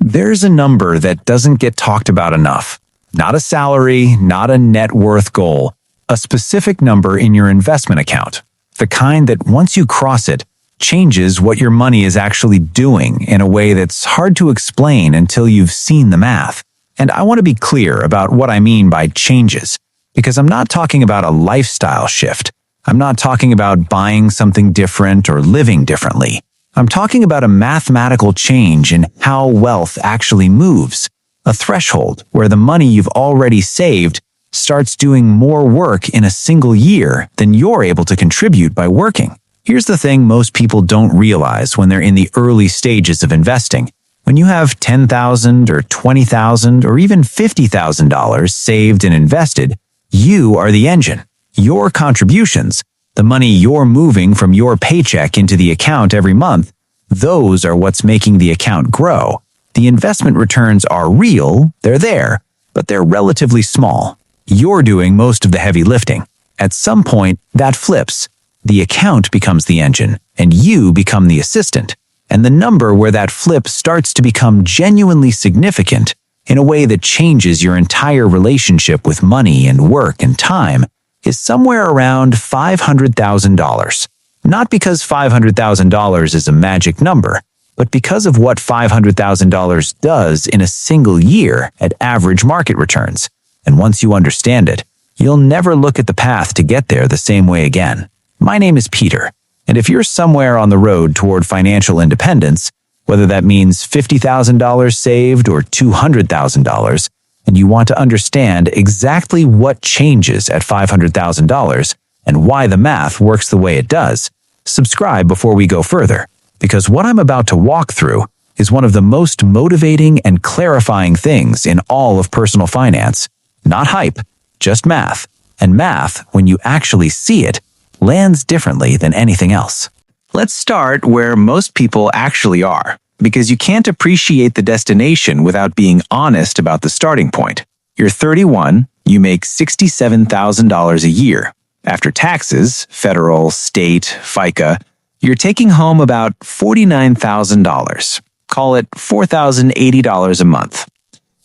There's a number that doesn't get talked about enough. Not a salary, not a net worth goal, a specific number in your investment account. The kind that once you cross it, changes what your money is actually doing in a way that's hard to explain until you've seen the math. And I want to be clear about what I mean by changes, because I'm not talking about a lifestyle shift. I'm not talking about buying something different or living differently. I'm talking about a mathematical change in how wealth actually moves, a threshold where the money you've already saved starts doing more work in a single year than you're able to contribute by working. Here's the thing most people don't realize when they're in the early stages of investing. When you have $10,000 or $20,000 or even $50,000 saved and invested, you are the engine. Your contributions, the money you're moving from your paycheck into the account every month, those are what's making the account grow. The investment returns are real, they're there, but they're relatively small. You're doing most of the heavy lifting. At some point, that flips. The account becomes the engine, and you become the assistant. And the number where that flip starts to become genuinely significant in a way that changes your entire relationship with money and work and time is somewhere around $500,000. Not because $500,000 is a magic number, but because of what $500,000 does in a single year at average market returns. And once you understand it, you'll never look at the path to get there the same way again. My name is Peter, and if you're somewhere on the road toward financial independence, whether that means $50,000 saved or $200,000, and you want to understand exactly what changes at $500,000 and why the math works the way it does, subscribe before we go further, because what I'm about to walk through is one of the most motivating and clarifying things in all of personal finance. Not hype, just math. And math, when you actually see it, lands differently than anything else. Let's start where most people actually are, because you can't appreciate the destination without being honest about the starting point. You're 31, you make $67,000 a year. After taxes, federal, state, FICA, you're taking home about $49,000. Call it $4,080 a month.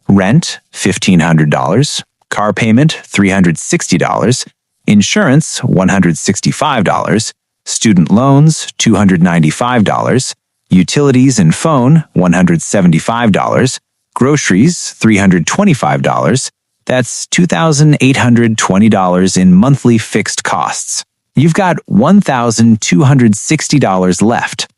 Rent, $1,500. Car payment, $360. Insurance, $165. Student loans, $295. Utilities and phone, $175. Groceries, $325. That's $2,820 in monthly fixed costs. You've got $1,260 left.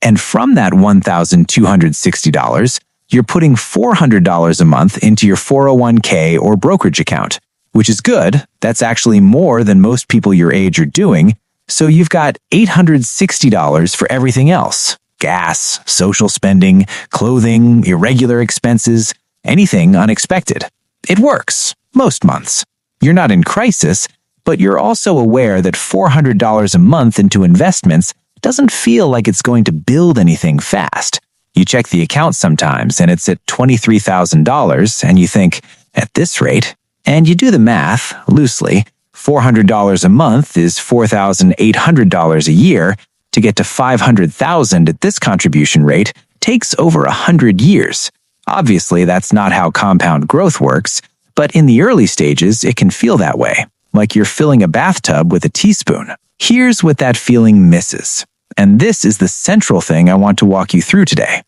And from that $1,260, you're putting $400 a month into your 401k or brokerage account, which is good. That's actually more than most people your age are doing. So you've got $860 for everything else. Gas, social spending, clothing, irregular expenses, anything unexpected. It works, most months. You're not in crisis, but you're also aware that $400 a month into investments doesn't feel like it's going to build anything fast. You check the account sometimes and it's at $23,000 and you think, at this rate, and you do the math, loosely, $400 a month is $4,800 a year. To get to $500,000 at this contribution rate takes over 100 years. Obviously, that's not how compound growth works, but in the early stages, it can feel that way, like you're filling a bathtub with a teaspoon. Here's what that feeling misses, and this is the central thing I want to walk you through today.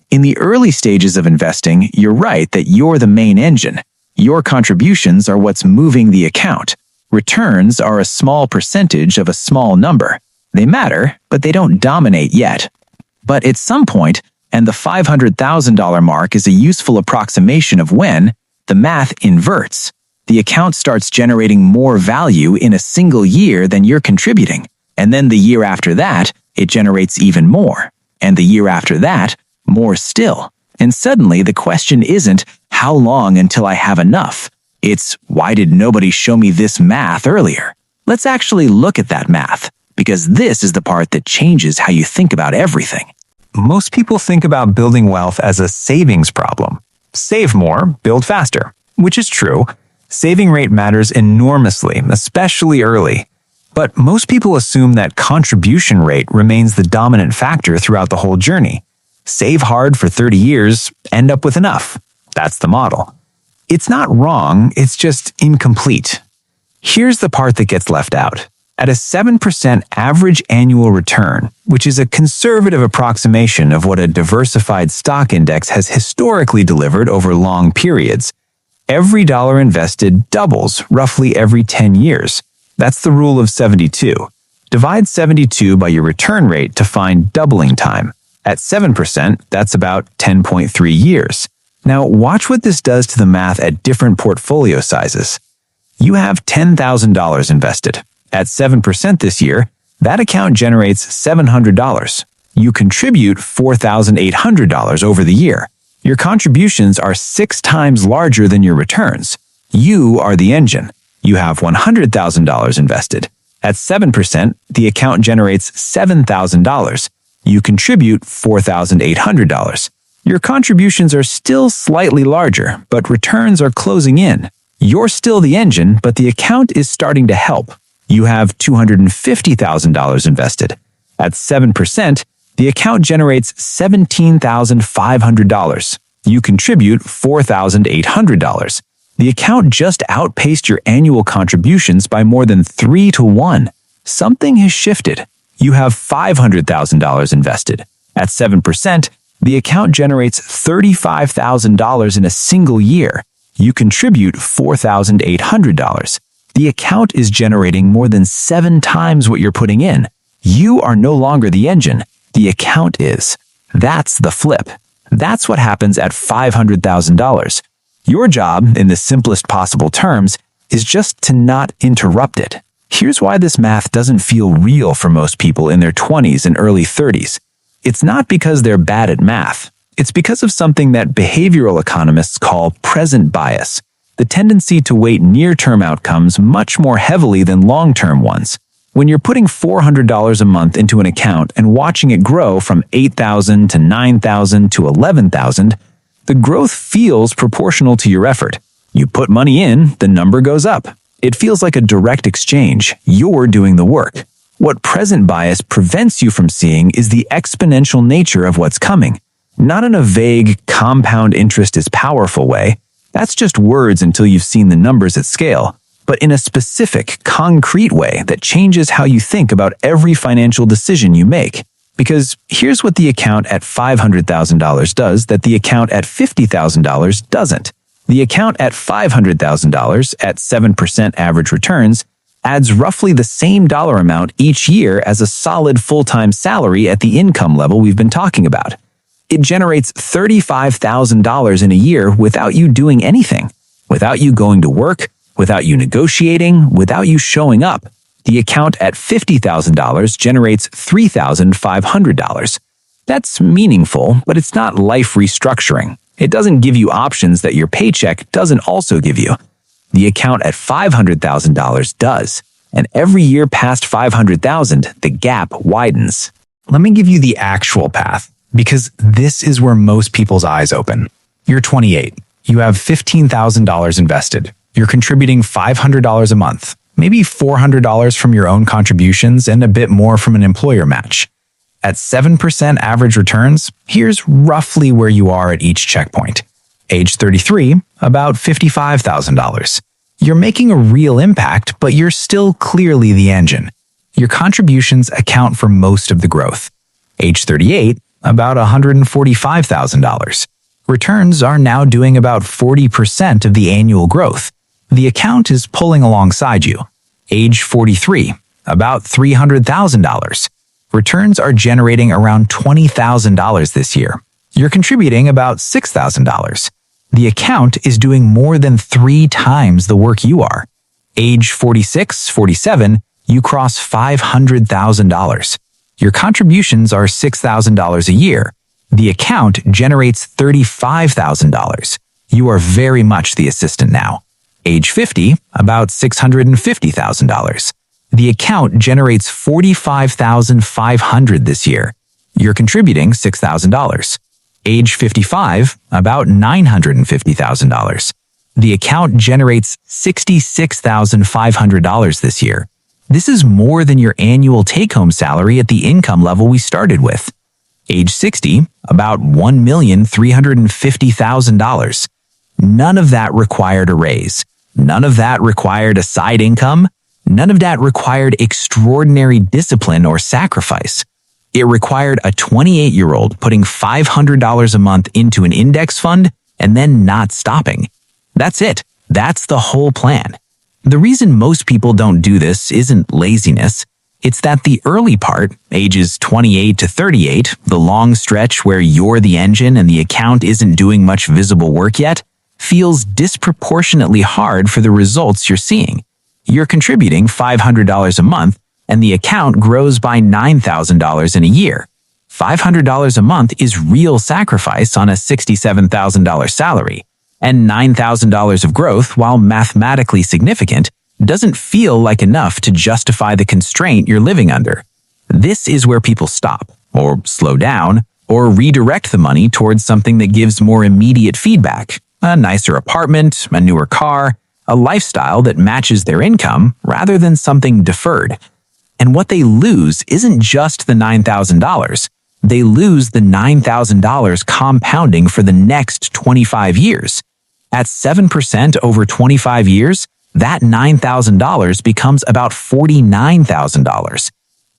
In the early stages of investing, you're right that you're the main engine. Your contributions are what's moving the account. Returns are a small percentage of a small number. They matter, but they don't dominate yet. But at some point, and the $500,000 mark is a useful approximation of when, the math inverts. The account starts generating more value in a single year than you're contributing. And then the year after that, it generates even more. And the year after that, more still. And suddenly the question isn't, how long until I have enough? It's, why did nobody show me this math earlier? Let's actually look at that math, because this is the part that changes how you think about everything. Most people think about building wealth as a savings problem. Save more, build faster, which is true. Saving rate matters enormously, especially early. But most people assume that contribution rate remains the dominant factor throughout the whole journey. Save hard for 30 years, end up with enough. That's the model. It's not wrong, it's just incomplete. Here's the part that gets left out. At a 7% average annual return, which is a conservative approximation of what a diversified stock index has historically delivered over long periods, every dollar invested doubles roughly every 10 years. That's the rule of 72. Divide 72 by your return rate to find doubling time. At 7%, that's about 10.3 years. Now, watch what this does to the math at different portfolio sizes. You have $10,000 invested. At 7% this year, that account generates $700. You contribute $4,800 over the year. Your contributions are 6 times larger than your returns. You are the engine. You have $100,000 invested. At 7%, the account generates $7,000. You contribute $4,800. Your contributions are still slightly larger, but returns are closing in. You're still the engine, but the account is starting to help. You have $250,000 invested. At 7%, the account generates $17,500. You contribute $4,800. The account just outpaced your annual contributions by more than 3 to 1. Something has shifted. You have $500,000 invested. At 7%, the account generates $35,000 in a single year. You contribute $4,800. The account is generating more than 7 times what you're putting in. You are no longer the engine. The account is. That's the flip. That's what happens at $500,000. Your job, in the simplest possible terms, is just to not interrupt it. Here's why this math doesn't feel real for most people in their 20s and early 30s. It's not because they're bad at math. It's because of something that behavioral economists call present bias, the tendency to weight near-term outcomes much more heavily than long-term ones. When you're putting $400 a month into an account and watching it grow from $8,000 to $9,000 to $11,000, the growth feels proportional to your effort. You put money in, the number goes up. It feels like a direct exchange. You're doing the work. What present bias prevents you from seeing is the exponential nature of what's coming. Not in a vague, compound interest is powerful way. That's just words until you've seen the numbers at scale. But in a specific, concrete way that changes how you think about every financial decision you make. Because here's what the account at $500,000 does that the account at $50,000 doesn't. The account at $500,000 at 7% average returns adds roughly the same dollar amount each year as a solid full-time salary at the income level we've been talking about. It generates $35,000 in a year without you doing anything, without you going to work, without you negotiating, without you showing up. The account at $50,000 generates $3,500. That's meaningful, but it's not life restructuring. It doesn't give you options that your paycheck doesn't also give you. The account at $500,000 does, and every year past $500,000, the gap widens. Let me give you the actual path, because this is where most people's eyes open. You're 28. You have $15,000 invested. You're contributing $500 a month, maybe $400 from your own contributions and a bit more from an employer match. At 7% average returns, here's roughly where you are at each checkpoint. Age 33, about $55,000. You're making a real impact, but you're still clearly the engine. Your contributions account for most of the growth. Age 38, about $145,000. Returns are now doing about 40% of the annual growth. The account is pulling alongside you. Age 43, about $300,000. Returns are generating around $20,000 this year. You're contributing about $6,000. The account is doing more than 3 times the work you are. Age 46, 47, you cross $500,000. Your contributions are $6,000 a year. The account generates $35,000. You are very much the assistant now. Age 50, about $650,000. The account generates $45,500 this year. You're contributing $6,000. Age 55, about $950,000. The account generates $66,500 this year. This is more than your annual take-home salary at the income level we started with. Age 60, about $1,350,000. None of that required a raise. None of that required a side income. None of that required extraordinary discipline or sacrifice. It required a 28-year-old putting $500 a month into an index fund and then not stopping. That's it. That's the whole plan. The reason most people don't do this isn't laziness. It's that the early part, ages 28 to 38, the long stretch where you're the engine and the account isn't doing much visible work yet, feels disproportionately hard for the results you're seeing. You're contributing $500 a month, and the account grows by $9,000 in a year. $500 a month is real sacrifice on a $67,000 salary, and $9,000 of growth, while mathematically significant, doesn't feel like enough to justify the constraint you're living under. This is where people stop, or slow down, or redirect the money towards something that gives more immediate feedback: a nicer apartment, a newer car, a lifestyle that matches their income rather than something deferred. And what they lose isn't just the $9,000. They lose the $9,000 compounding for the next 25 years. At 7% over 25 years, that $9,000 becomes about $49,000.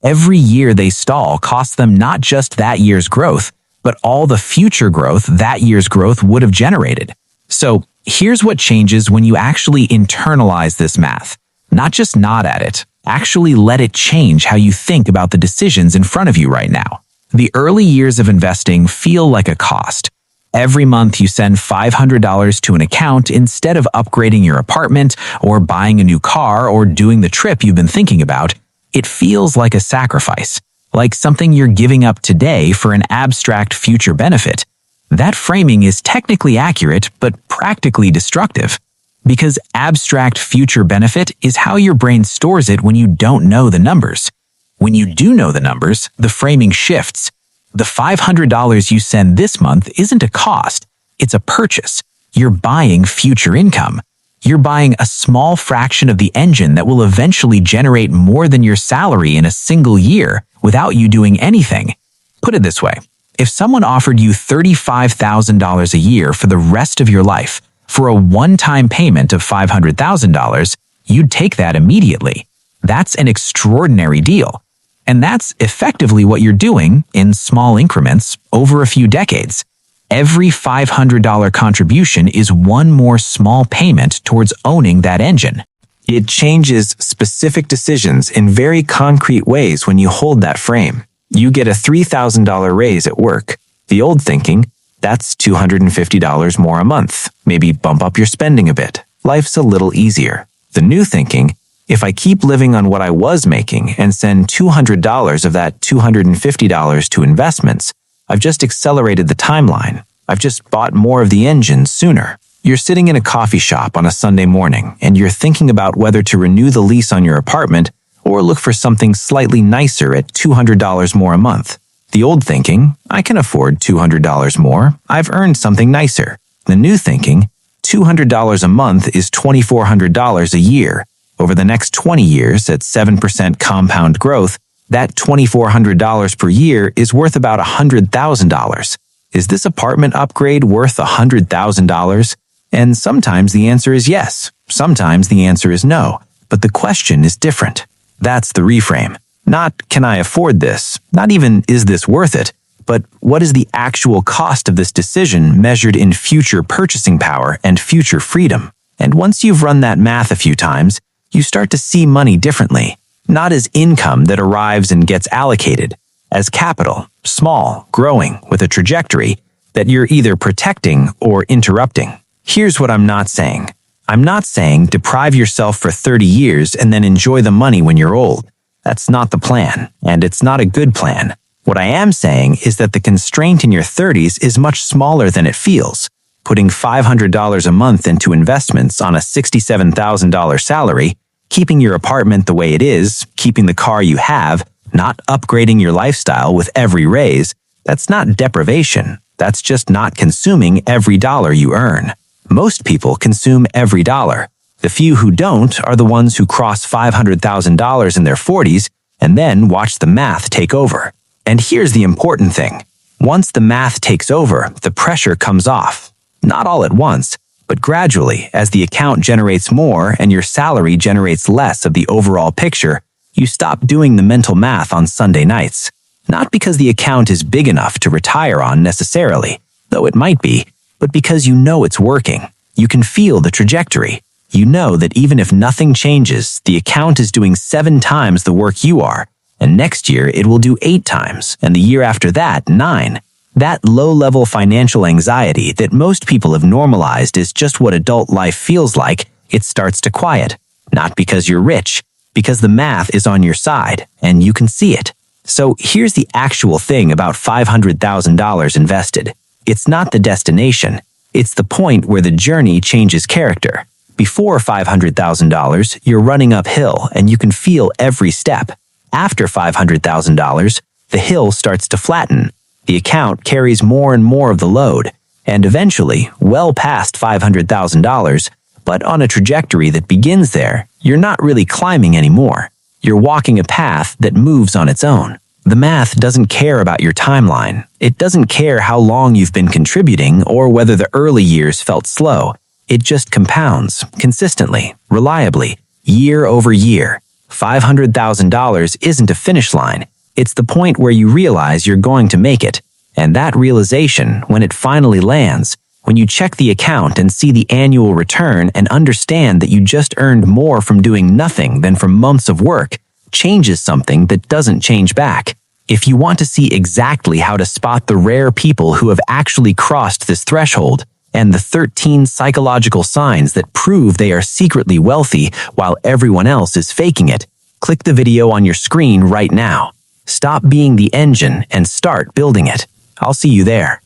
Every year they stall costs them not just that year's growth, but all the future growth that year's growth would have generated. So here's what changes when you actually internalize this math. Not just nod at it, actually let it change how you think about the decisions in front of you right now. The early years of investing feel like a cost. Every month you send $500 to an account instead of upgrading your apartment or buying a new car or doing the trip you've been thinking about. It feels like a sacrifice, like something you're giving up today for an abstract future benefit. That framing is technically accurate, but practically destructive. Because abstract future benefit is how your brain stores it when you don't know the numbers. When you do know the numbers, the framing shifts. The $500 you send this month isn't a cost, it's a purchase. You're buying future income. You're buying a small fraction of the engine that will eventually generate more than your salary in a single year without you doing anything. Put it this way. If someone offered you $35,000 a year for the rest of your life for a one-time payment of $500,000, you'd take that immediately. That's an extraordinary deal. And that's effectively what you're doing in small increments over a few decades. Every $500 contribution is one more small payment towards owning that engine. It changes specific decisions in very concrete ways when you hold that frame. You get a $3,000 raise at work. The old thinking, that's $250 more a month. Maybe bump up your spending a bit. Life's a little easier. The new thinking, if I keep living on what I was making and send $200 of that $250 to investments, I've just accelerated the timeline. I've just bought more of the engine sooner. You're sitting in a coffee shop on a Sunday morning and you're thinking about whether to renew the lease on your apartment or look for something slightly nicer at $200 more a month. The old thinking, I can afford $200 more. I've earned something nicer. The new thinking, $200 a month is $2,400 a year. Over the next 20 years at 7% compound growth, that $2,400 per year is worth about $100,000. Is this apartment upgrade worth $100,000? And sometimes the answer is yes. Sometimes the answer is no. But the question is different. That's the reframe. Not, can I afford this? Not even, is this worth it? But what is the actual cost of this decision measured in future purchasing power and future freedom? And once you've run that math a few times, you start to see money differently. Not as income that arrives and gets allocated, as capital, small, growing, with a trajectory that you're either protecting or interrupting. Here's what I'm not saying. I'm not saying deprive yourself for 30 years and then enjoy the money when you're old. That's not the plan, and it's not a good plan. What I am saying is that the constraint in your 30s is much smaller than it feels. Putting $500 a month into investments on a $67,000 salary, keeping your apartment the way it is, keeping the car you have, not upgrading your lifestyle with every raise, that's not deprivation. That's just not consuming every dollar you earn. Most people consume every dollar. The few who don't are the ones who cross $500,000 in their 40s and then watch the math take over. And here's the important thing. Once the math takes over, the pressure comes off. Not all at once, but gradually, as the account generates more and your salary generates less of the overall picture, you stop doing the mental math on Sunday nights. Not because the account is big enough to retire on necessarily, though it might be, but because you know it's working. You can feel the trajectory. You know that even if nothing changes, the account is doing 7 times the work you are, and next year it will do 8 times, and the year after that, 9. That low-level financial anxiety that most people have normalized is just what adult life feels like. It starts to quiet. Not because you're rich, because the math is on your side, and you can see it. So here's the actual thing about $500,000 invested. It's not the destination. It's the point where the journey changes character. Before $500,000, you're running uphill, and you can feel every step. After $500,000, the hill starts to flatten. The account carries more and more of the load, and eventually, well past $500,000, but on a trajectory that begins there, you're not really climbing anymore. You're walking a path that moves on its own. The math doesn't care about your timeline. It doesn't care how long you've been contributing or whether the early years felt slow. It just compounds, consistently, reliably, year over year. $500,000 isn't a finish line. It's the point where you realize you're going to make it. And that realization, when it finally lands, when you check the account and see the annual return and understand that you just earned more from doing nothing than from months of work, changes something that doesn't change back. If you want to see exactly how to spot the rare people who have actually crossed this threshold, and the 13 psychological signs that prove they are secretly wealthy while everyone else is faking it, click the video on your screen right now. Stop being the engine and start building it. I'll see you there.